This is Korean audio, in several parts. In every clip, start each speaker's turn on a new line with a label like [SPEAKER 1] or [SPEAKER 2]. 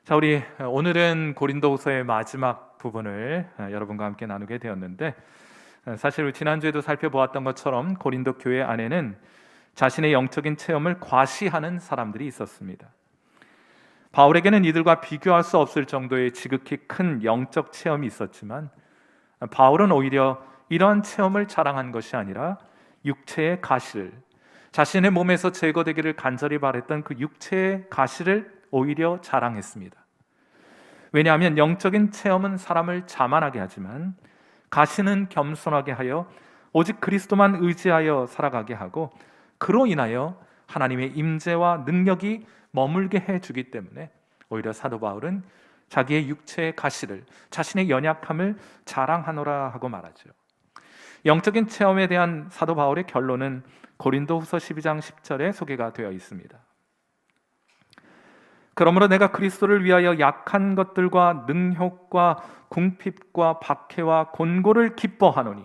[SPEAKER 1] 자, 우리 오늘은 고린도후서의 마지막 부분을 여러분과 함께 나누게 되었는데, 사실 지난주에도 살펴보았던 것처럼 고린도 교회 안에는 자신의 영적인 체험을 과시하는 사람들이 있었습니다. 바울에게는 이들과 비교할 수 없을 정도의 지극히 큰 영적 체험이 있었지만, 바울은 오히려 이러한 체험을 자랑한 것이 아니라 육체의 가시를, 자신의 몸에서 제거되기를 간절히 바랬던 그 육체의 가시를 오히려 자랑했습니다. 왜냐하면 영적인 체험은 사람을 자만하게 하지만 가시는 겸손하게 하여 오직 그리스도만 의지하여 살아가게 하고, 그로 인하여 하나님의 임재와 능력이 머물게 해주기 때문에 오히려 사도 바울은 자기의 육체의 가시를, 자신의 연약함을 자랑하노라 하고 말하죠. 영적인 체험에 대한 사도 바울의 결론은 고린도후서 12장 10절에 소개가 되어 있습니다. 그러므로 내가 그리스도를 위하여 약한 것들과 능욕과 궁핍과 박해와 곤고를 기뻐하노니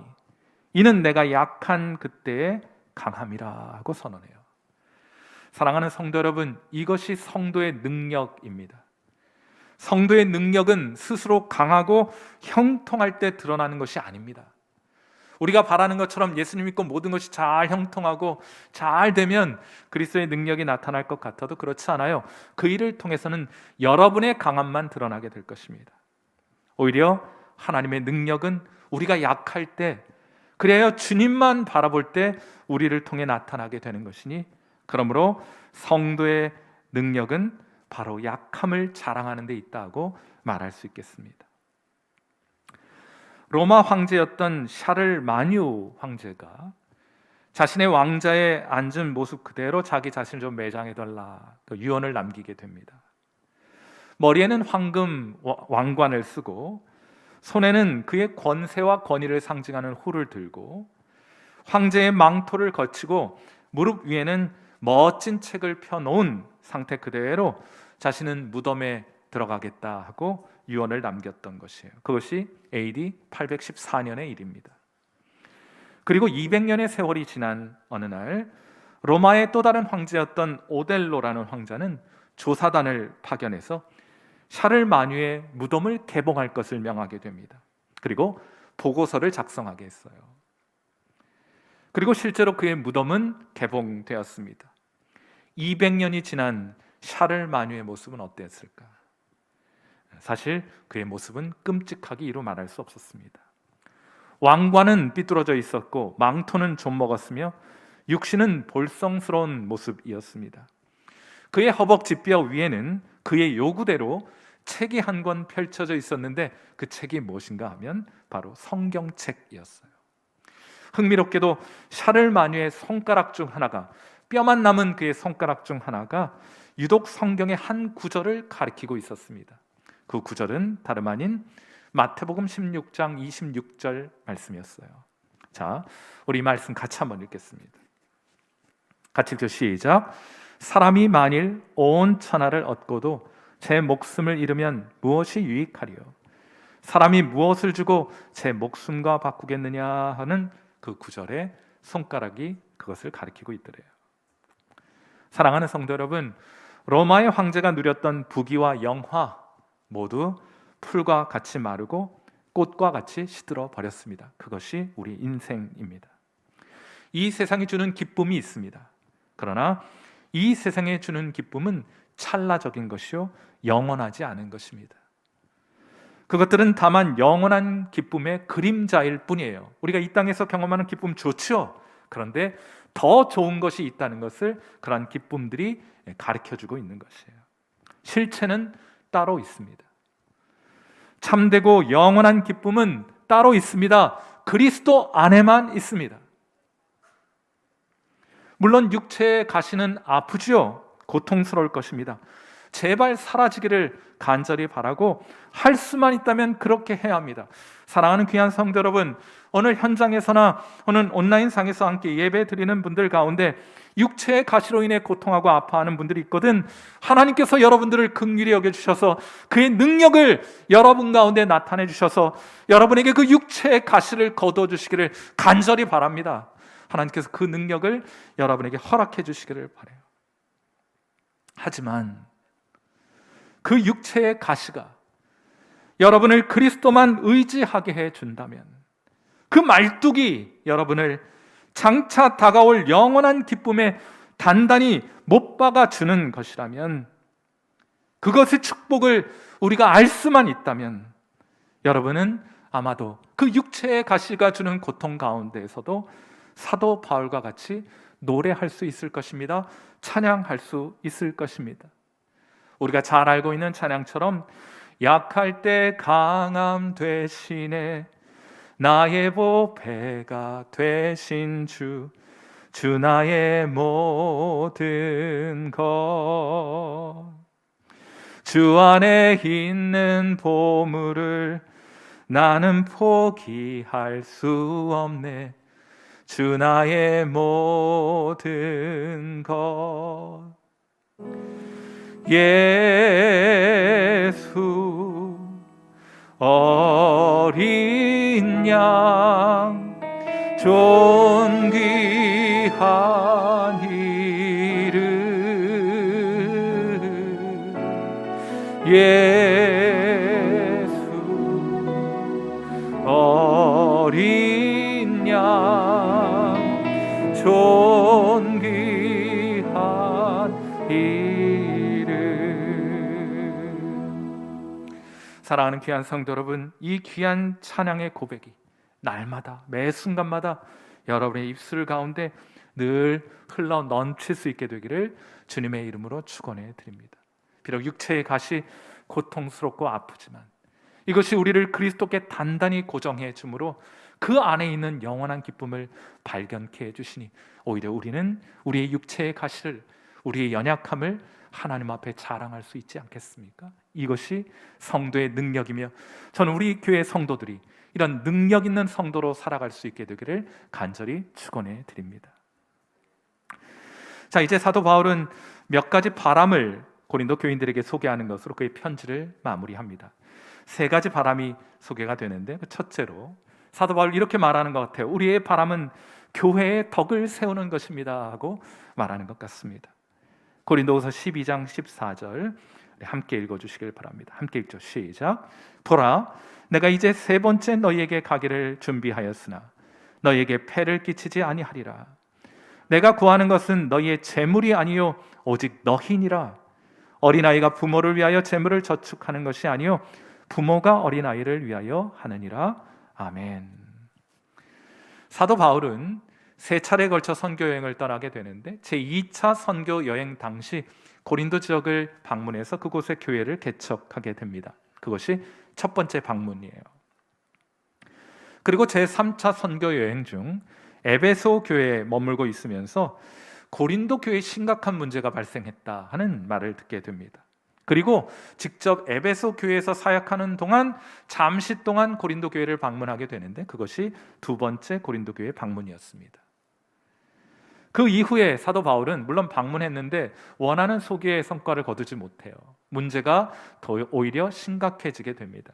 [SPEAKER 1] 이는 내가 약한 그때의 강함이라 하고 선언해요. 사랑하는 성도 여러분, 이것이 성도의 능력입니다. 성도의 능력은 스스로 강하고 형통할 때 드러나는 것이 아닙니다. 우리가 바라는 것처럼 예수님 믿고 모든 것이 잘 형통하고 잘 되면 그리스도의 능력이 나타날 것 같아도 그렇지 않아요. 그 일을 통해서는 여러분의 강함만 드러나게 될 것입니다. 오히려 하나님의 능력은 우리가 약할 때, 그래야 주님만 바라볼 때 우리를 통해 나타나게 되는 것이니, 그러므로 성도의 능력은 바로 약함을 자랑하는 데 있다고 말할 수 있겠습니다. 로마 황제였던 샤를마뉴 황제가 자신의 왕자에 앉은 모습 그대로 자기 자신을 좀 매장해달라 유언을 남기게 됩니다. 머리에는 황금 왕관을 쓰고 손에는 그의 권세와 권위를 상징하는 홀을 들고 황제의 망토를 거치고 무릎 위에는 멋진 책을 펴놓은 상태 그대로 자신은 무덤에 들어가겠다 하고 유언을 남겼던 것이에요. 그것이 AD 814년의 일입니다. 그리고 200년의 세월이 지난 어느 날 로마의 또 다른 황제였던 오델로라는 황자는 조사단을 파견해서 샤를마뉴의 무덤을 개봉할 것을 명하게 됩니다. 그리고 보고서를 작성하게 했어요. 그리고 실제로 그의 무덤은 개봉되었습니다. 200년이 지난 샤를마뉴의 모습은 어땠을까? 사실 그의 모습은 끔찍하게 이루 말할 수 없었습니다. 왕관은 삐뚤어져 있었고 망토는 좀 먹었으며 육신은 볼성스러운 모습이었습니다. 그의 허벅지뼈 위에는 그의 요구대로 책이 한 권 펼쳐져 있었는데 그 책이 무엇인가 하면 바로 성경책이었어요. 흥미롭게도 샤를마뉴의 손가락 중 하나가, 뼈만 남은 그의 손가락 중 하나가 유독 성경의 한 구절을 가리키고 있었습니다. 그 구절은 다름 아닌 마태복음 16장 26절 말씀이었어요. 자, 우리 이 말씀 같이 한번 읽겠습니다. 같이 읽죠. 시작. 사람이 만일 온 천하를 얻고도 제 목숨을 잃으면 무엇이 유익하리요? 사람이 무엇을 주고 제 목숨과 바꾸겠느냐 하는 그 구절에 손가락이 그것을 가리키고 있더래요. 사랑하는 성도 여러분, 로마의 황제가 누렸던 부귀와 영화 모두 풀과 같이 마르고 꽃과 같이 시들어 버렸습니다. 그것이 우리 인생입니다. 이 세상이 주는 기쁨이 있습니다. 그러나 이 세상에 주는 기쁨은 찰나적인 것이요 영원하지 않은 것입니다. 그것들은 다만 영원한 기쁨의 그림자일 뿐이에요. 우리가 이 땅에서 경험하는 기쁨 좋죠. 그런데 더 좋은 것이 있다는 것을 그러한 기쁨들이 가르쳐주고 있는 것이에요. 실체는 따로 있습니다. 참되고 영원한 기쁨은 따로 있습니다. 그리스도 안에만 있습니다. 물론 육체의 가시는 아프지요. 고통스러울 것입니다. 제발 사라지기를 간절히 바라고 할 수만 있다면 그렇게 해야 합니다. 사랑하는 귀한 성도 여러분, 오늘 현장에서나 오늘 온라인상에서 함께 예배 드리는 분들 가운데 육체의 가시로 인해 고통하고 아파하는 분들이 있거든. 하나님께서 여러분들을 긍휼히 여겨주셔서 그의 능력을 여러분 가운데 나타내 주셔서 여러분에게 그 육체의 가시를 거두어주시기를 간절히 바랍니다. 하나님께서 그 능력을 여러분에게 허락해 주시기를 바라요. 하지만 그 육체의 가시가 여러분을 그리스도만 의지하게 해준다면, 그 말뚝이 여러분을 장차 다가올 영원한 기쁨에 단단히 못 박아주는 것이라면, 그것의 축복을 우리가 알 수만 있다면 여러분은 아마도 그 육체의 가시가 주는 고통 가운데에서도 사도 바울과 같이 노래할 수 있을 것입니다. 찬양할 수 있을 것입니다. 우리가 잘 알고 있는 찬양처럼 약할 때 강함 되시네, 나의 보배가 되신 주 나의 모든 것, 주 안에 있는 보물을 나는 포기할 수 없네, 주 나의 모든 것. 예수 어린 양 존귀한 이름, 예수 어린 양 존귀한 이름. 사랑하는 귀한 성도 여러분, 이 귀한 찬양의 고백이 날마다 매 순간마다 여러분의 입술 가운데 늘 흘러 넘칠 수 있게 되기를 주님의 이름으로 축원해 드립니다. 비록 육체의 가시 고통스럽고 아프지만 이것이 우리를 그리스도께 단단히 고정해 주므로 그 안에 있는 영원한 기쁨을 발견케 해 주시니 오히려 우리는 우리의 육체의 가시를, 우리의 연약함을 하나님 앞에 자랑할 수 있지 않겠습니까? 이것이 성도의 능력이며, 저는 우리 교회 성도들이 이런 능력 있는 성도로 살아갈 수 있게 되기를 간절히 축원해 드립니다. 자, 이제 사도 바울은 몇 가지 바람을 고린도 교인들에게 소개하는 것으로 그의 편지를 마무리합니다. 세 가지 바람이 소개가 되는데, 첫째로 사도 바울 이렇게 말하는 것 같아요. 우리의 바람은 교회의 덕을 세우는 것입니다 하고 말하는 것 같습니다. 고린도후서 12장 14절 함께 읽어주시길 바랍니다. 함께 읽죠. 시작. 보라, 내가 이제 세 번째 너희에게 가기를 준비하였으나 너희에게 폐를 끼치지 아니하리라. 내가 구하는 것은 너희의 재물이 아니요 오직 너희니라. 어린아이가 부모를 위하여 재물을 저축하는 것이 아니요 부모가 어린아이를 위하여 하느니라. 아멘. 사도 바울은 세 차례에 걸쳐 선교 여행을 떠나게 되는데, 제2차 선교 여행 당시 고린도 지역을 방문해서 그곳의 교회를 개척하게 됩니다. 그것이 첫 번째 방문이에요. 그리고 제3차 선교 여행 중 에베소 교회에 머물고 있으면서 고린도 교회에 심각한 문제가 발생했다 하는 말을 듣게 됩니다. 그리고 직접 에베소 교회에서 사역하는 동안 잠시 동안 고린도 교회를 방문하게 되는데, 그것이 두 번째 고린도 교회 방문이었습니다. 그 이후에 사도 바울은 물론 방문했는데 원하는 소개의 성과를 거두지 못해요. 문제가 더 오히려 심각해지게 됩니다.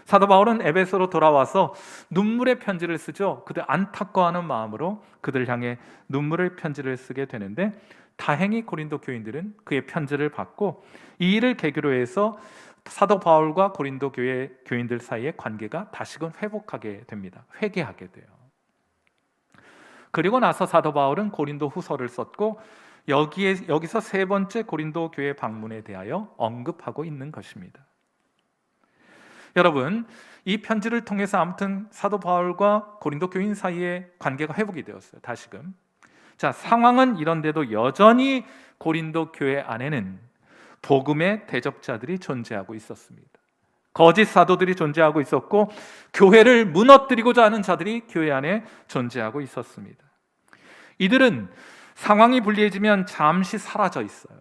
[SPEAKER 1] 사도 바울은 에베소로 돌아와서 눈물의 편지를 쓰죠. 그들 안타까워하는 마음으로 그들 향해 눈물의 편지를 쓰게 되는데, 다행히 고린도 교인들은 그의 편지를 받고 이 일을 계기로 해서 사도 바울과 고린도 교회 교인들 사이의 관계가 다시금 회복하게 됩니다. 회개하게 돼요. 그리고 나서 사도 바울은 고린도 후서를 썼고 여기서 세 번째 고린도 교회 방문에 대하여 언급하고 있는 것입니다. 여러분, 이 편지를 통해서 아무튼 사도 바울과 고린도 교인 사이의 관계가 회복이 되었어요. 다시금. 자, 상황은 이런데도 여전히 고린도 교회 안에는 복음의 대적자들이 존재하고 있었습니다. 거짓 사도들이 존재하고 있었고 교회를 무너뜨리고자 하는 자들이 교회 안에 존재하고 있었습니다. 이들은 상황이 불리해지면 잠시 사라져 있어요.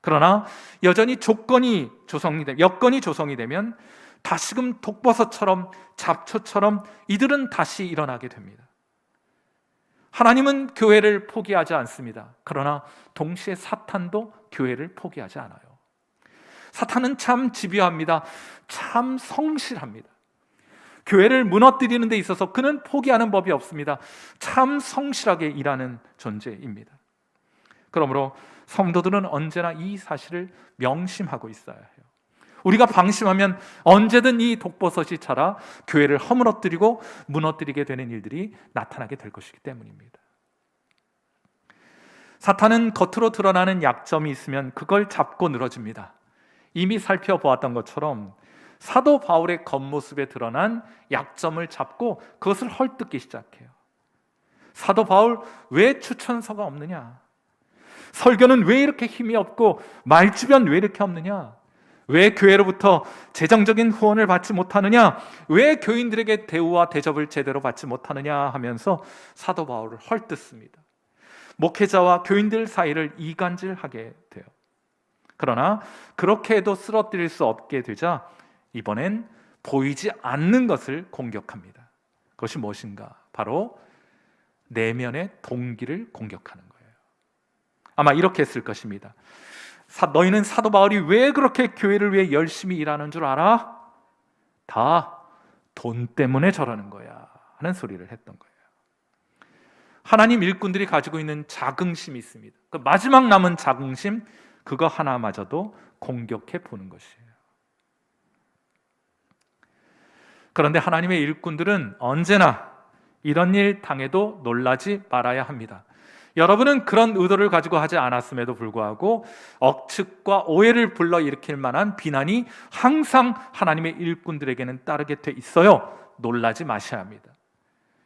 [SPEAKER 1] 그러나 여전히 여건이 조성이 되면 다시금 독버섯처럼 잡초처럼 이들은 다시 일어나게 됩니다. 하나님은 교회를 포기하지 않습니다. 그러나 동시에 사탄도 교회를 포기하지 않아요. 사탄은 참 집요합니다. 참 성실합니다. 교회를 무너뜨리는 데 있어서 그는 포기하는 법이 없습니다. 참 성실하게 일하는 존재입니다. 그러므로 성도들은 언제나 이 사실을 명심하고 있어야 해요. 우리가 방심하면 언제든 이 독버섯이 자라 교회를 허물어뜨리고 무너뜨리게 되는 일들이 나타나게 될 것이기 때문입니다. 사탄은 겉으로 드러나는 약점이 있으면 그걸 잡고 늘어집니다. 이미 살펴보았던 것처럼 사도 바울의 겉모습에 드러난 약점을 잡고 그것을 헐뜯기 시작해요. 사도 바울 왜 추천서가 없느냐? 설교는 왜 이렇게 힘이 없고 말주변 왜 이렇게 없느냐? 왜 교회로부터 재정적인 후원을 받지 못하느냐? 왜 교인들에게 대우와 대접을 제대로 받지 못하느냐 하면서 사도 바울을 헐뜯습니다. 목회자와 교인들 사이를 이간질하게 돼요. 그러나 그렇게 해도 쓰러뜨릴 수 없게 되자 이번엔 보이지 않는 것을 공격합니다. 그것이 무엇인가? 바로 내면의 동기를 공격하는 거예요. 아마 이렇게 했을 것입니다. 너희는 사도 바울이 왜 그렇게 교회를 위해 열심히 일하는 줄 알아? 다 돈 때문에 저러는 거야 하는 소리를 했던 거예요. 하나님 일꾼들이 가지고 있는 자긍심이 있습니다. 그 마지막 남은 자긍심, 그거 하나마저도 공격해 보는 것이에요. 그런데 하나님의 일꾼들은 언제나 이런 일 당해도 놀라지 말아야 합니다. 여러분은 그런 의도를 가지고 하지 않았음에도 불구하고 억측과 오해를 불러일으킬 만한 비난이 항상 하나님의 일꾼들에게는 따르게 돼 있어요. 놀라지 마셔야 합니다.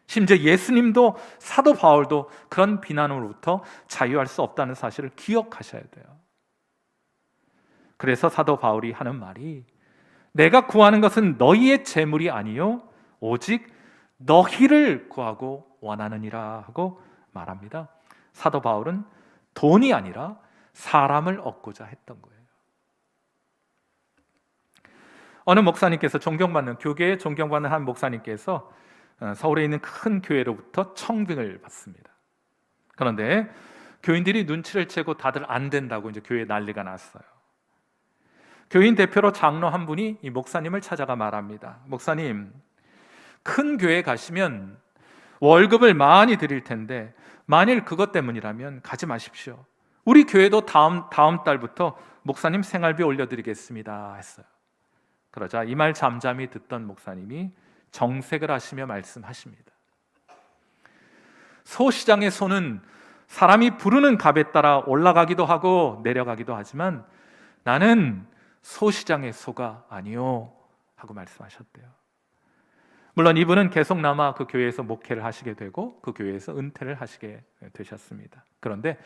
[SPEAKER 1] 심지어 예수님도 사도 바울도 그런 비난으로부터 자유할 수 없다는 사실을 기억하셔야 돼요. 그래서 사도 바울이 하는 말이 내가 구하는 것은 너희의 재물이 아니요 오직 너희를 구하고 원하느니라 하고 말합니다. 사도 바울은 돈이 아니라 사람을 얻고자 했던 거예요. 어느 목사님께서 교계에 존경받는 한 목사님께서 서울에 있는 큰 교회로부터 청빙을 받습니다. 그런데 교인들이 눈치를 채고 다들 안 된다고 이제 교회에 난리가 났어요. 교인 대표로 장로 한 분이 이 목사님을 찾아가 말합니다. 목사님, 큰 교회에 가시면 월급을 많이 드릴 텐데 만일 그것 때문이라면 가지 마십시오. 우리 교회도 다음 달부터 목사님 생활비 올려드리겠습니다 했어요. 그러자 이 말 잠잠히 듣던 목사님이 정색을 하시며 말씀하십니다. 소시장의 소는 사람이 부르는 값에 따라 올라가기도 하고 내려가기도 하지만 나는 소시장의 소가 아니요 하고 말씀하셨대요. 물론 이분은 계속 남아 그 교회에서 목회를 하시게 되고 그 교회에서 은퇴를 하시게 되셨습니다. 그런데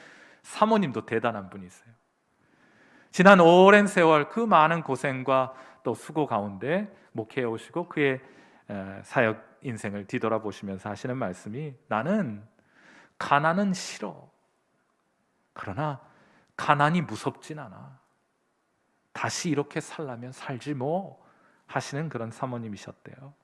[SPEAKER 1] 사모님도 대단한 분이세요. 지난 오랜 세월 그 많은 고생과 또 수고 가운데 목회해 오시고 그의 사역 인생을 뒤돌아보시면서 하시는 말씀이 나는 가난은 싫어. 그러나 가난이 무섭진 않아. 다시 이렇게 살라면 살지 뭐 하시는 그런 사모님이셨대요.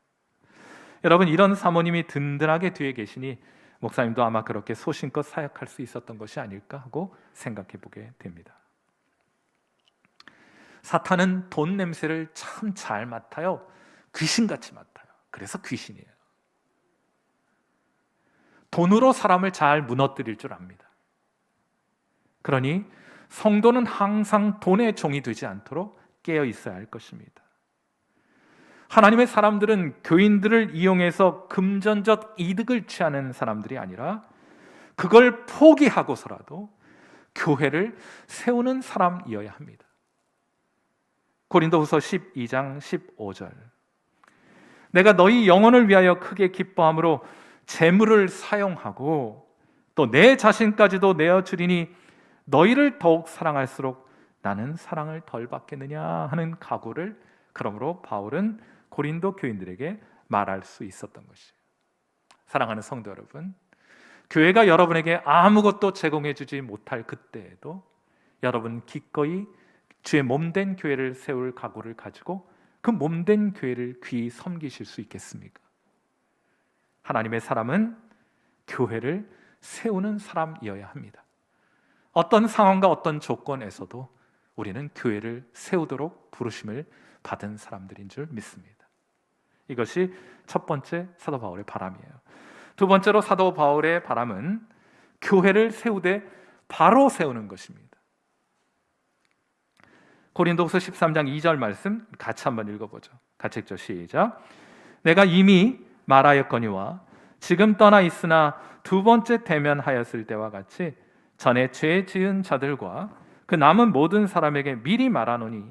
[SPEAKER 1] 여러분, 이런 사모님이 든든하게 뒤에 계시니 목사님도 아마 그렇게 소신껏 사역할 수 있었던 것이 아닐까 하고 생각해 보게 됩니다. 사탄은 돈 냄새를 참 잘 맡아요. 귀신같이 맡아요. 그래서 귀신이에요. 돈으로 사람을 잘 무너뜨릴 줄 압니다. 그러니 성도는 항상 돈의 종이 되지 않도록 깨어 있어야 할 것입니다. 하나님의 사람들은 교인들을 이용해서 금전적 이득을 취하는 사람들이 아니라 그걸 포기하고서라도 교회를 세우는 사람이어야 합니다. 고린도후서 12장 15절 내가 너희 영혼을 위하여 크게 기뻐함으로 재물을 사용하고 또 내 자신까지도 내어주리니 너희를 더욱 사랑할수록 나는 사랑을 덜 받겠느냐 하는 각오를 그러므로 바울은 고린도 교인들에게 말할 수 있었던 것이에요. 사랑하는 성도 여러분, 교회가 여러분에게 아무것도 제공해 주지 못할 그때에도 여러분 기꺼이 주의 몸된 교회를 세울 각오를 가지고 그 몸된 교회를 귀히 섬기실 수 있겠습니까? 하나님의 사람은 교회를 세우는 사람이어야 합니다. 어떤 상황과 어떤 조건에서도 우리는 교회를 세우도록 부르심을 받은 사람들인 줄 믿습니다. 이것이 첫 번째 사도 바울의 바람이에요. 두 번째로 사도 바울의 바람은 교회를 세우되 바로 세우는 것입니다. 고린도후서 13장 2절 말씀 같이 한번 읽어보죠. 같이 읽죠. 시작. 내가 이미 말하였거니와 지금 떠나 있으나 두 번째 대면하였을 때와 같이 전에 죄 지은 자들과 그 남은 모든 사람에게 미리 말하노니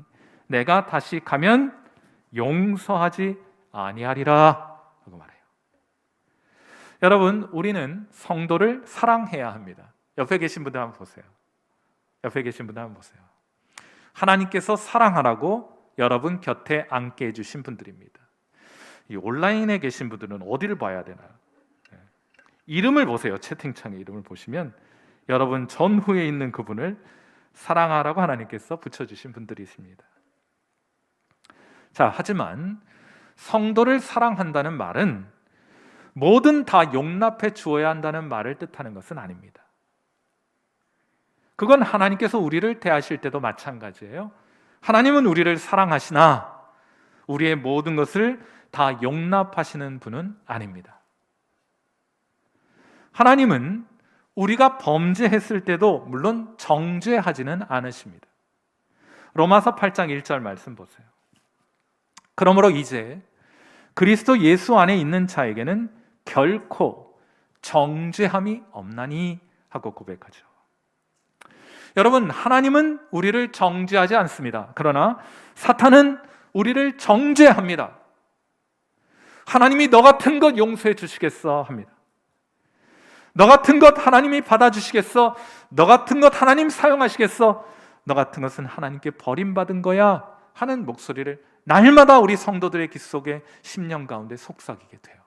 [SPEAKER 1] 내가 다시 가면 용서하지 아니하리라 하고 말해요. 여러분, 우리는 성도를 사랑해야 합니다. 옆에 계신 분들 한번 보세요. 옆에 계신 분들 한번 보세요. 하나님께서 사랑하라고 여러분 곁에 앉게 해주신 분들입니다. 이 온라인에 계신 분들은 어디를 봐야 되나요? 이름을 보세요. 채팅창에 이름을 보시면 여러분 전후에 있는 그분을 사랑하라고 하나님께서 붙여주신 분들이십니다. 자, 하지만 성도를 사랑한다는 말은 뭐든 다 용납해 주어야 한다는 말을 뜻하는 것은 아닙니다. 그건 하나님께서 우리를 대하실 때도 마찬가지예요. 하나님은 우리를 사랑하시나 우리의 모든 것을 다 용납하시는 분은 아닙니다. 하나님은 우리가 범죄했을 때도 물론 정죄하지는 않으십니다. 로마서 8장 1절 말씀 보세요. 그러므로 이제 그리스도 예수 안에 있는 자에게는 결코 정죄함이 없나니 하고 고백하죠. 여러분, 하나님은 우리를 정죄하지 않습니다. 그러나 사탄은 우리를 정죄합니다. 하나님이 너 같은 것 용서해 주시겠어 합니다. 너 같은 것 하나님이 받아주시겠어? 너 같은 것 하나님 사용하시겠어? 너 같은 것은 하나님께 버림받은 거야 하는 목소리를 날마다 우리 성도들의 귀 속에 심령 가운데 속삭이게 돼요.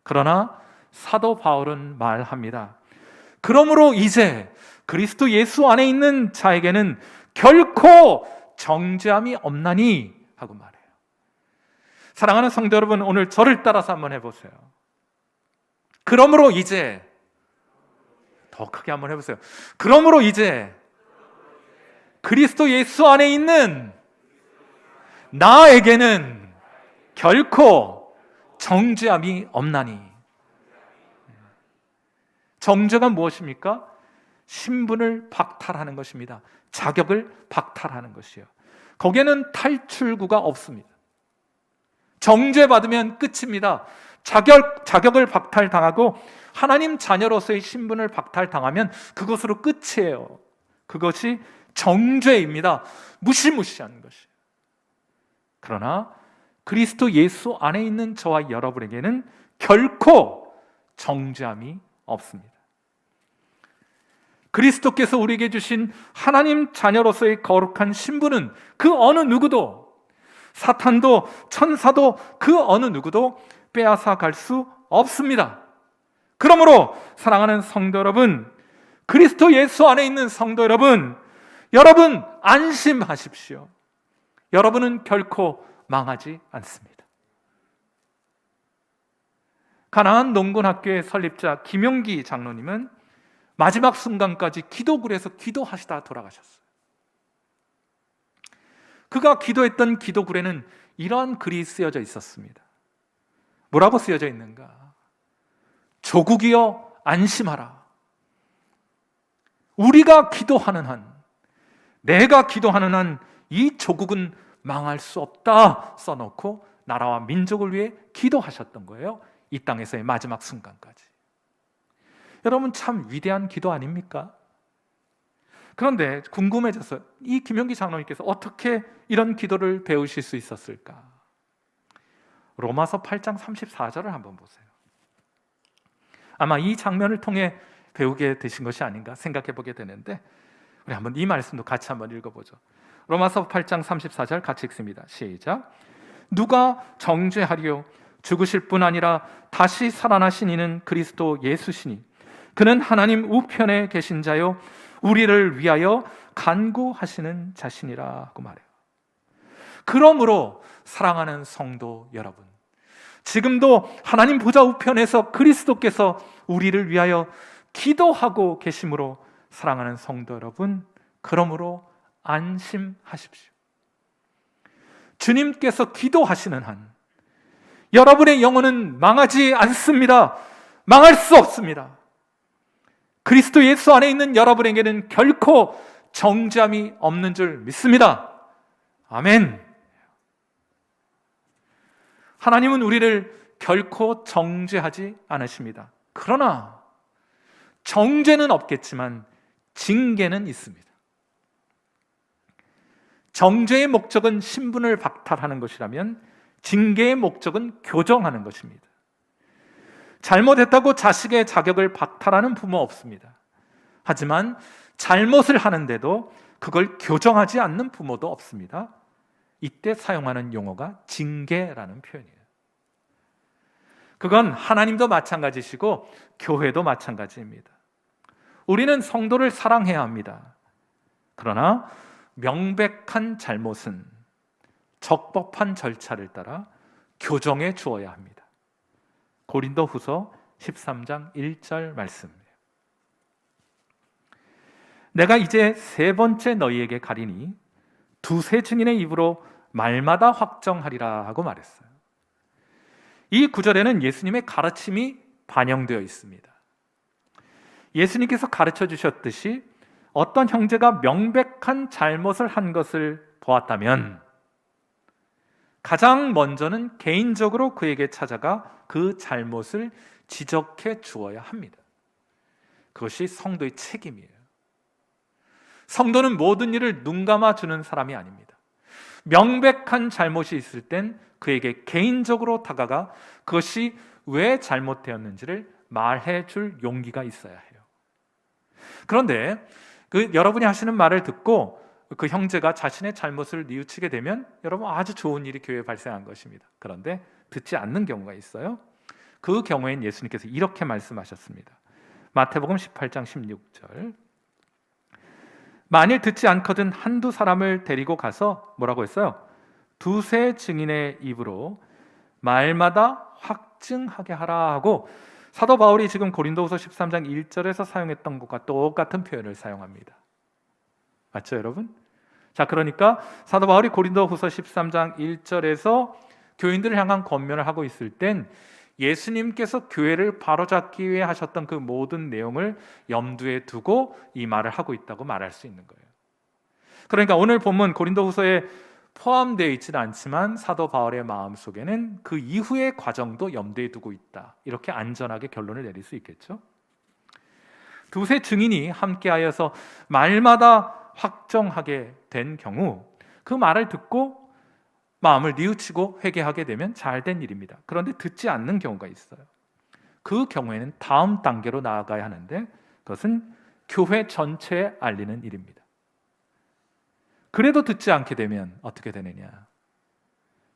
[SPEAKER 1] 그러나 사도 바울은 말합니다. 그러므로 이제 그리스도 예수 안에 있는 자에게는 결코 정죄함이 없나니 하고 말해요. 사랑하는 성도 여러분, 오늘 저를 따라서 한번 해보세요. 그러므로 이제, 더 크게 한번 해보세요. 그러므로 이제 그리스도 예수 안에 있는 나에게는 결코 정죄함이 없나니. 정죄가 무엇입니까? 신분을 박탈하는 것입니다. 자격을 박탈하는 것이요. 거기에는 탈출구가 없습니다. 정죄받으면 끝입니다. 자격을 박탈당하고 하나님 자녀로서의 신분을 박탈당하면 그것으로 끝이에요. 그것이 정죄입니다. 무시무시한 것이에요. 그러나 그리스도 예수 안에 있는 저와 여러분에게는 결코 정죄함이 없습니다. 그리스도께서 우리에게 주신 하나님 자녀로서의 거룩한 신분은 그 어느 누구도, 사탄도 천사도 그 어느 누구도 빼앗아 갈 수 없습니다. 그러므로 사랑하는 성도 여러분, 그리스도 예수 안에 있는 성도 여러분, 여러분 안심하십시오. 여러분은 결코 망하지 않습니다. 가나안 농군학교의 설립자 김용기 장로님은 마지막 순간까지 기도굴에서 기도하시다 돌아가셨어요. 그가 기도했던 기도굴에는 이러한 글이 쓰여져 있었습니다. 뭐라고 쓰여져 있는가? 조국이여 안심하라. 우리가 기도하는 한, 내가 기도하는 한 이 조국은 망할 수 없다 써놓고 나라와 민족을 위해 기도하셨던 거예요. 이 땅에서의 마지막 순간까지. 여러분, 참 위대한 기도 아닙니까? 그런데 궁금해져서 이 김용기 장로님께서 어떻게 이런 기도를 배우실 수 있었을까? 로마서 8장 34절을 한번 보세요. 아마 이 장면을 통해 배우게 되신 것이 아닌가 생각해 보게 되는데, 우리 한번 이 말씀도 같이 한번 읽어보죠. 로마서 8장 34절 같이 읽습니다. 시작. 누가 정죄하리요? 죽으실 뿐 아니라 다시 살아나신 이는 그리스도 예수시니 그는 하나님 우편에 계신 자요 우리를 위하여 간구하시는 자신이라 하고 말해요. 그러므로 사랑하는 성도 여러분, 지금도 하나님 보좌 우편에서 그리스도께서 우리를 위하여 기도하고 계심으로 사랑하는 성도 여러분, 그러므로 안심하십시오. 주님께서 기도하시는 한 여러분의 영혼은 망하지 않습니다. 망할 수 없습니다. 그리스도 예수 안에 있는 여러분에게는 결코 정죄함이 없는 줄 믿습니다. 아멘. 하나님은 우리를 결코 정죄하지 않으십니다. 그러나 정죄는 없겠지만 징계는 있습니다. 정죄의 목적은 신분을 박탈하는 것이라면 징계의 목적은 교정하는 것입니다. 잘못했다고 자식의 자격을 박탈하는 부모 없습니다. 하지만 잘못을 하는데도 그걸 교정하지 않는 부모도 없습니다. 이때 사용하는 용어가 징계라는 표현이에요. 그건 하나님도 마찬가지시고 교회도 마찬가지입니다. 우리는 성도를 사랑해야 합니다. 그러나 명백한 잘못은 적법한 절차를 따라 교정해 주어야 합니다. 고린도후서 13장 1절 말씀이에요. 내가 이제 세 번째 너희에게 가리니 두세 증인의 입으로 말마다 확정하리라 하고 말했어요. 이 구절에는 예수님의 가르침이 반영되어 있습니다. 예수님께서 가르쳐 주셨듯이 어떤 형제가 명백한 잘못을 한 것을 보았다면 가장 먼저는 개인적으로 그에게 찾아가 그 잘못을 지적해 주어야 합니다. 그것이 성도의 책임이에요. 성도는 모든 일을 눈감아 주는 사람이 아닙니다. 명백한 잘못이 있을 땐 그에게 개인적으로 다가가 그것이 왜 잘못되었는지를 말해 줄 용기가 있어야 해요. 그런데 여러분이 하시는 말을 듣고 그 형제가 자신의 잘못을 뉘우치게 되면 여러분 아주 좋은 일이 교회에 발생한 것입니다. 그런데 듣지 않는 경우가 있어요. 그 경우엔 예수님께서 이렇게 말씀하셨습니다. 마태복음 18장 16절. 만일 듣지 않거든 한두 사람을 데리고 가서 뭐라고 했어요? 두세 증인의 입으로 말마다 확증하게 하라 하고 사도 바울이 지금 고린도후서 13장 1절에서 사용했던 것과 똑같은 표현을 사용합니다. 맞죠, 여러분? 자, 그러니까 사도 바울이 고린도후서 13장 1절에서 교인들을 향한 권면을 하고 있을 땐 예수님께서 교회를 바로잡기 위해 하셨던 그 모든 내용을 염두에 두고 이 말을 하고 있다고 말할 수 있는 거예요. 그러니까 오늘 본문 고린도후서에 포함되어 있지는 않지만 사도 바울의 마음속에는 그 이후의 과정도 염두에 두고 있다. 이렇게 안전하게 결론을 내릴 수 있겠죠. 두세 증인이 함께하여서 말마다 확정하게 된 경우 그 말을 듣고 마음을 뉘우치고 회개하게 되면 잘된 일입니다. 그런데 듣지 않는 경우가 있어요. 그 경우에는 다음 단계로 나아가야 하는데 그것은 교회 전체에 알리는 일입니다. 그래도 듣지 않게 되면 어떻게 되느냐?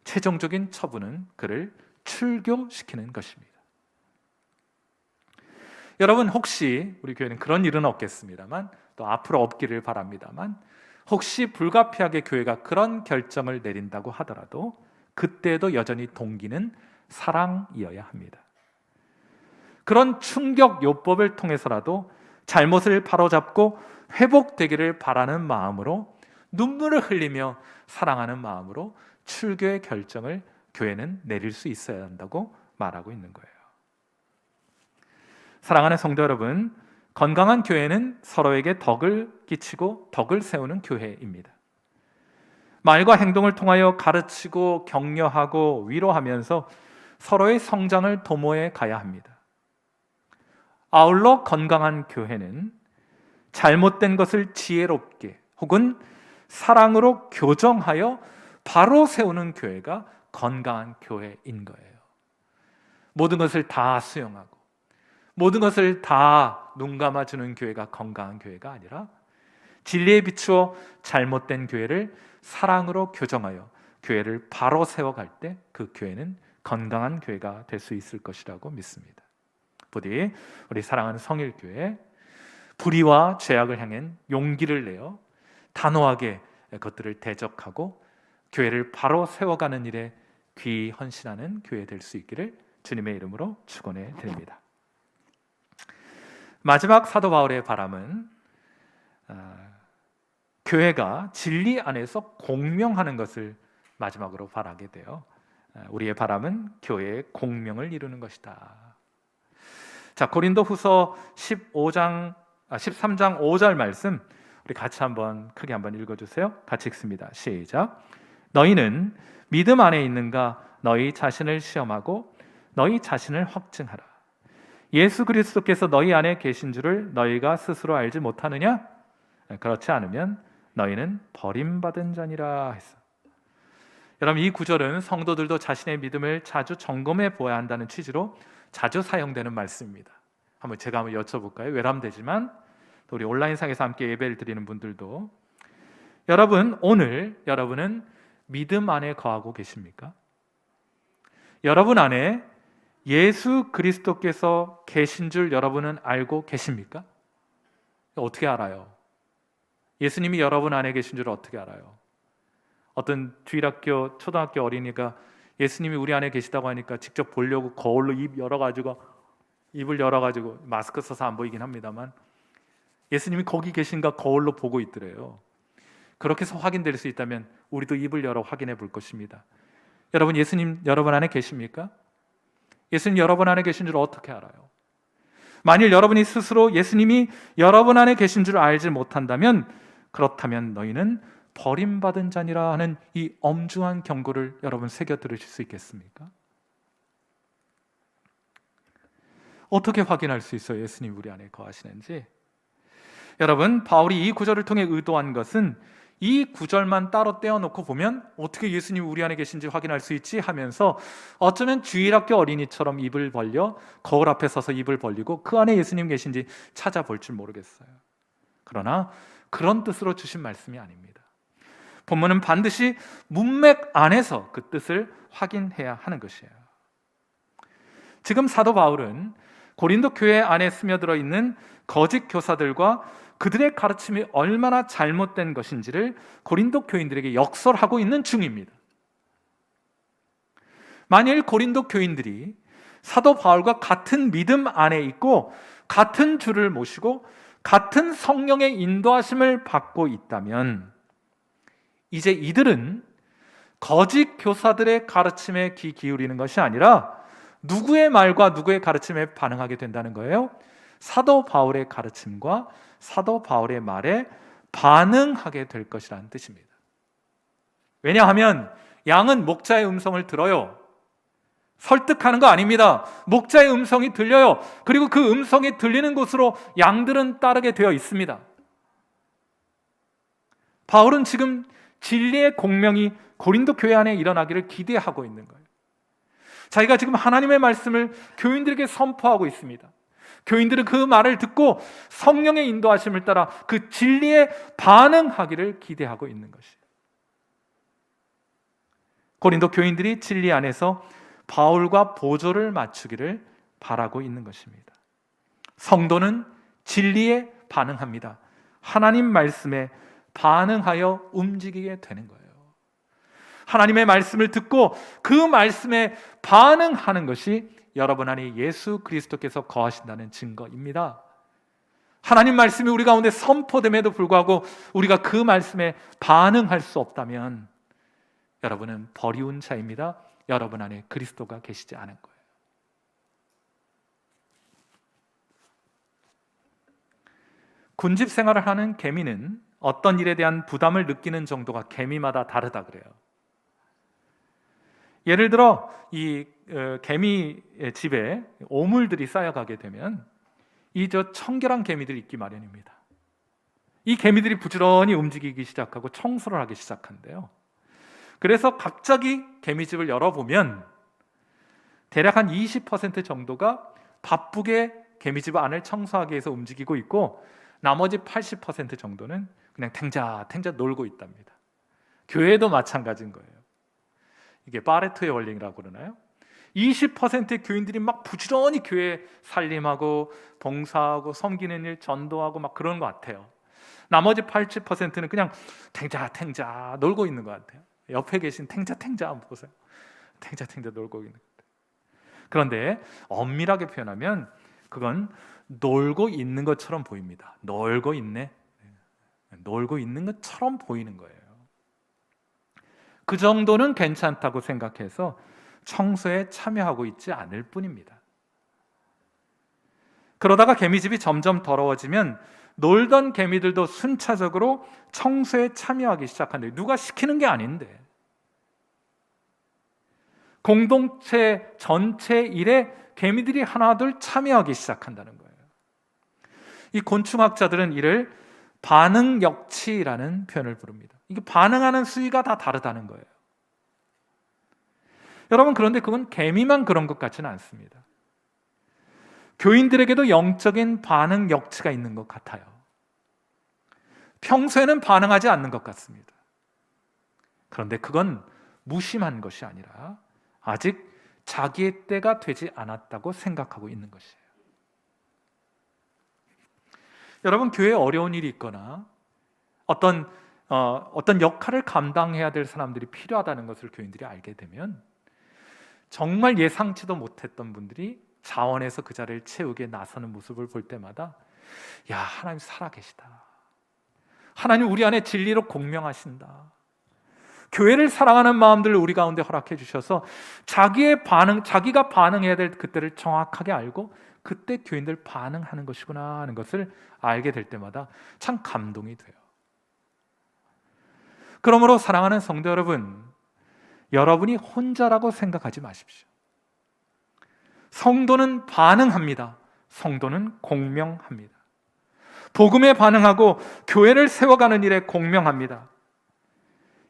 [SPEAKER 1] 최종적인 처분은 그를 출교시키는 것입니다. 여러분 혹시 우리 교회는 그런 일은 없겠습니다만 또 앞으로 없기를 바랍니다만 혹시 불가피하게 교회가 그런 결정을 내린다고 하더라도 그때도 여전히 동기는 사랑이어야 합니다. 그런 충격 요법을 통해서라도 잘못을 바로잡고 회복되기를 바라는 마음으로 눈물을 흘리며 사랑하는 마음으로 출교의 결정을 교회는 내릴 수 있어야 한다고 말하고 있는 거예요. 사랑하는 성도 여러분, 건강한 교회는 서로에게 덕을 끼치고 덕을 세우는 교회입니다. 말과 행동을 통하여 가르치고 격려하고 위로하면서 서로의 성장을 도모해 가야 합니다. 아울러 건강한 교회는 잘못된 것을 지혜롭게 혹은 사랑으로 교정하여 바로 세우는 교회가 건강한 교회인 거예요. 모든 것을 다 수용하고 모든 것을 다 눈감아주는 교회가 건강한 교회가 아니라 진리에 비추어 잘못된 교회를 사랑으로 교정하여 교회를 바로 세워갈 때 그 교회는 건강한 교회가 될 수 있을 것이라고 믿습니다. 부디 우리 사랑하는 성일교회 불의와 죄악을 향한 용기를 내어 단호하게 그것들을 대적하고 교회를 바로 세워가는 일에 귀 헌신하는 교회 될 수 있기를 주님의 이름으로 축원해 드립니다. 마지막 사도 바울의 바람은 교회가 진리 안에서 공명하는 것을 마지막으로 바라게 돼요. 우리의 바람은 교회의 공명을 이루는 것이다. 자, 고린도후서 15장 13장 5절 말씀 우리 같이 크게 한번 읽어주세요. 같이 읽습니다. 시작. 너희는 믿음 안에 있는가? 너희 자신을 시험하고 너희 자신을 확증하라. 예수 그리스도께서 너희 안에 계신 줄을 너희가 스스로 알지 못하느냐? 그렇지 않으면 너희는 버림받은 자니라 했어. 여러분, 이 구절은 성도들도 자신의 믿음을 자주 점검해 보아야 한다는 취지로 자주 사용되는 말씀입니다. 제가 한번 여쭤볼까요? 외람되지만 또 우리 온라인상에서 함께 예배를 드리는 분들도, 여러분, 오늘 여러분은 믿음 안에 거하고 계십니까? 여러분 안에 예수 그리스도께서 계신 줄 여러분은 알고 계십니까? 어떻게 알아요? 예수님이 여러분 안에 계신 줄 어떻게 알아요? 어떤 주일학교, 초등학교 어린이가 예수님이 우리 안에 계시다고 하니까 직접 보려고 거울로 입을 열어가지고 마스크 써서 안 보이긴 합니다만 예수님이 거기 계신가 거울로 보고 있더래요. 그렇게 해서 확인될 수 있다면 우리도 입을 열어 확인해 볼 것입니다. 여러분, 예수님 여러분 안에 계십니까? 예수님 여러분 안에 계신 줄 어떻게 알아요? 만일 여러분이 스스로 예수님이 여러분 안에 계신 줄 알지 못한다면, 그렇다면 너희는 버림받은 자니라 하는 이 엄중한 경고를 여러분 새겨 들으실 수 있겠습니까? 어떻게 확인할 수 있어요? 예수님 우리 안에 거하시는지. 여러분, 바울이 이 구절을 통해 의도한 것은 이 구절만 따로 떼어놓고 보면 어떻게 예수님이 우리 안에 계신지 확인할 수 있지 하면서 어쩌면 주일학교 어린이처럼 입을 벌려 거울 앞에 서서 입을 벌리고 그 안에 예수님 계신지 찾아볼 줄 모르겠어요. 그러나 그런 뜻으로 주신 말씀이 아닙니다. 본문은 반드시 문맥 안에서 그 뜻을 확인해야 하는 것이에요. 지금 사도 바울은 고린도 교회 안에 스며들어 있는 거짓 교사들과 그들의 가르침이 얼마나 잘못된 것인지를 고린도 교인들에게 역설하고 있는 중입니다. 만일 고린도 교인들이 사도 바울과 같은 믿음 안에 있고 같은 주를 모시고 같은 성령의 인도하심을 받고 있다면 이제 이들은 거짓 교사들의 가르침에 귀 기울이는 것이 아니라 누구의 말과 누구의 가르침에 반응하게 된다는 거예요? 사도 바울의 가르침과 사도 바울의 말에 반응하게 될 것이라는 뜻입니다. 왜냐하면 양은 목자의 음성을 들어요. 설득하는 거 아닙니다. 목자의 음성이 들려요. 그리고 그 음성이 들리는 곳으로 양들은 따르게 되어 있습니다. 바울은 지금 진리의 공명이 고린도 교회 안에 일어나기를 기대하고 있는 거예요. 자기가 지금 하나님의 말씀을 교인들에게 선포하고 있습니다. 교인들은 그 말을 듣고 성령의 인도하심을 따라 그 진리에 반응하기를 기대하고 있는 것이에요. 고린도 교인들이 진리 안에서 바울과 보조를 맞추기를 바라고 있는 것입니다. 성도는 진리에 반응합니다. 하나님 말씀에 반응하여 움직이게 되는 거예요. 하나님의 말씀을 듣고 그 말씀에 반응하는 것이 여러분 안에 예수 그리스도께서 거하신다는 증거입니다. 하나님 말씀이 우리 가운데 선포됨에도 불구하고 우리가 그 말씀에 반응할 수 없다면 여러분은 버리운 자입니다. 여러분 안에 그리스도가 계시지 않은 거예요. 군집 생활을 하는 개미는 어떤 일에 대한 부담을 느끼는 정도가 개미마다 다르다 그래요. 예를 들어 이 개미의 집에 오물들이 쌓여가게 되면 이 청결한 개미들이 있기 마련입니다. 이 개미들이 부지런히 움직이기 시작하고 청소를 하기 시작한대요. 그래서 갑자기 개미집을 열어보면 대략 한 20% 정도가 바쁘게 개미집 안을 청소하기 위해서 움직이고 있고 나머지 80% 정도는 그냥 탱자탱자 놀고 있답니다. 교회도 마찬가지인 거예요. 이게 파레토의 원리라고 그러나요? 20%의 교인들이 막 부지런히 교회 살림하고 봉사하고 섬기는 일 전도하고 막 그런 것 같아요. 나머지 80%는 그냥 탱자탱자 놀고 있는 것 같아요. 옆에 계신 탱자탱자 한번 보세요. 탱자탱자 놀고 있는 것 같아요. 그런데 엄밀하게 표현하면 그건 놀고 있는 것처럼 보입니다. 놀고 있네. 놀고 있는 것처럼 보이는 거예요. 그 정도는 괜찮다고 생각해서 청소에 참여하고 있지 않을 뿐입니다. 그러다가 개미집이 점점 더러워지면 놀던 개미들도 순차적으로 청소에 참여하기 시작한대요. 누가 시키는 게 아닌데. 공동체 전체 일에 개미들이 하나둘 참여하기 시작한다는 거예요. 이 곤충학자들은 이를 반응역치라는 표현을 부릅니다. 이게 반응하는 수위가 다 다르다는 거예요. 여러분, 그런데 그건 개미만 그런 것 같지는 않습니다. 교인들에게도 영적인 반응역치가 있는 것 같아요. 평소에는 반응하지 않는 것 같습니다. 그런데 그건 무심한 것이 아니라 아직 자기의 때가 되지 않았다고 생각하고 있는 것이에요. 여러분, 교회에 어려운 일이 있거나 어떤 역할을 감당해야 될 사람들이 필요하다는 것을 교인들이 알게 되면 정말 예상치도 못했던 분들이 자원해서 그 자리를 채우게 나서는 모습을 볼 때마다 야, 하나님 살아계시다. 하나님 우리 안에 진리로 공명하신다. 교회를 사랑하는 마음들을 우리 가운데 허락해 주셔서 자기가 반응해야 될 그때를 정확하게 알고 그때 교인들 반응하는 것이구나 하는 것을 알게 될 때마다 참 감동이 돼요. 그러므로 사랑하는 성도 여러분, 여러분이 혼자라고 생각하지 마십시오. 성도는 반응합니다. 성도는 공명합니다. 복음에 반응하고 교회를 세워가는 일에 공명합니다.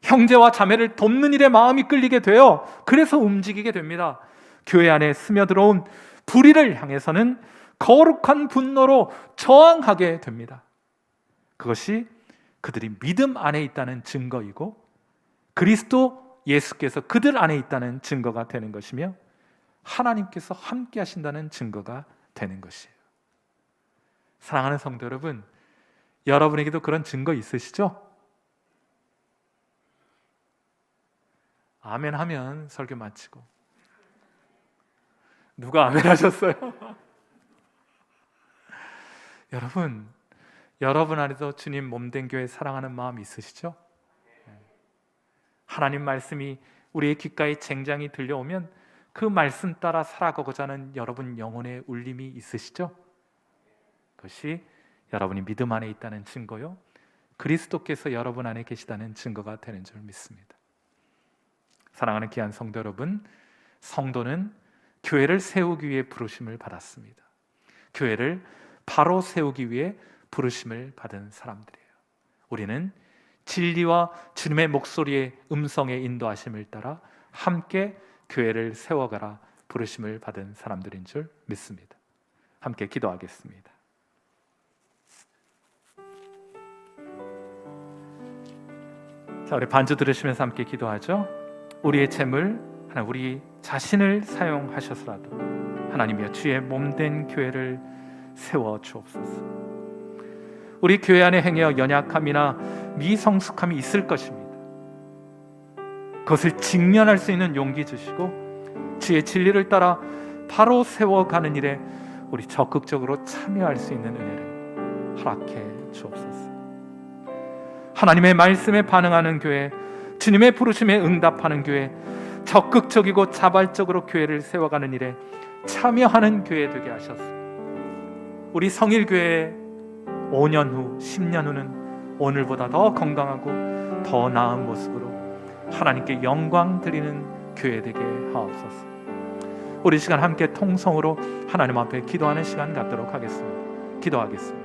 [SPEAKER 1] 형제와 자매를 돕는 일에 마음이 끌리게 되어 그래서 움직이게 됩니다. 교회 안에 스며들어온 불의를 향해서는 거룩한 분노로 저항하게 됩니다. 그것이 그들이 믿음 안에 있다는 증거이고 그리스도 예수께서 그들 안에 있다는 증거가 되는 것이며 하나님께서 함께 하신다는 증거가 되는 것이에요. 사랑하는 성도 여러분, 여러분에게도 그런 증거 있으시죠? 아멘 하면 설교 마치고. 누가 아멘 하셨어요? 여러분 안에도 주님 몸된 교회 사랑하는 마음 있으시죠? 하나님 말씀이 우리의 귓가에 쟁쟁이 들려오면 그 말씀 따라 살아가고자 하는 여러분 영혼의 울림이 있으시죠? 그것이 여러분이 믿음 안에 있다는 증거요, 그리스도께서 여러분 안에 계시다는 증거가 되는 줄 믿습니다. 사랑하는 귀한 성도 여러분, 성도는 교회를 세우기 위해 부르심을 받았습니다. 교회를 바로 세우기 위해 부르심을 받은 사람들이에요. 우리는 진리와 주님의 목소리의 음성의 인도하심을 따라 함께 교회를 세워가라 부르심을 받은 사람들인 줄 믿습니다. 함께 기도하겠습니다. 자, 우리 반주 들으시면서 함께 기도하죠. 우리의 재물, 하나님 우리 자신을 사용하셔서라도 하나님이여 주의 몸된 교회를 세워 주옵소서. 우리 교회 안에 행여 연약함이나 미성숙함이 있을 것입니다. 그것을 직면할 수 있는 용기 주시고 주의 진리를 따라 바로 세워가는 일에 우리 적극적으로 참여할 수 있는 은혜를 허락해 주옵소서. 하나님의 말씀에 반응하는 교회, 주님의 부르심에 응답하는 교회, 적극적이고 자발적으로 교회를 세워가는 일에 참여하는 교회 되게 하셔서 우리 성일교회 5년 후, 10년 후는 오늘보다 더 건강하고 더 나은 모습으로 하나님께 영광 드리는 교회 되게 하옵소서. 우리 시간 함께 통성으로 하나님 앞에 기도하는 시간 갖도록 하겠습니다. 기도하겠습니다.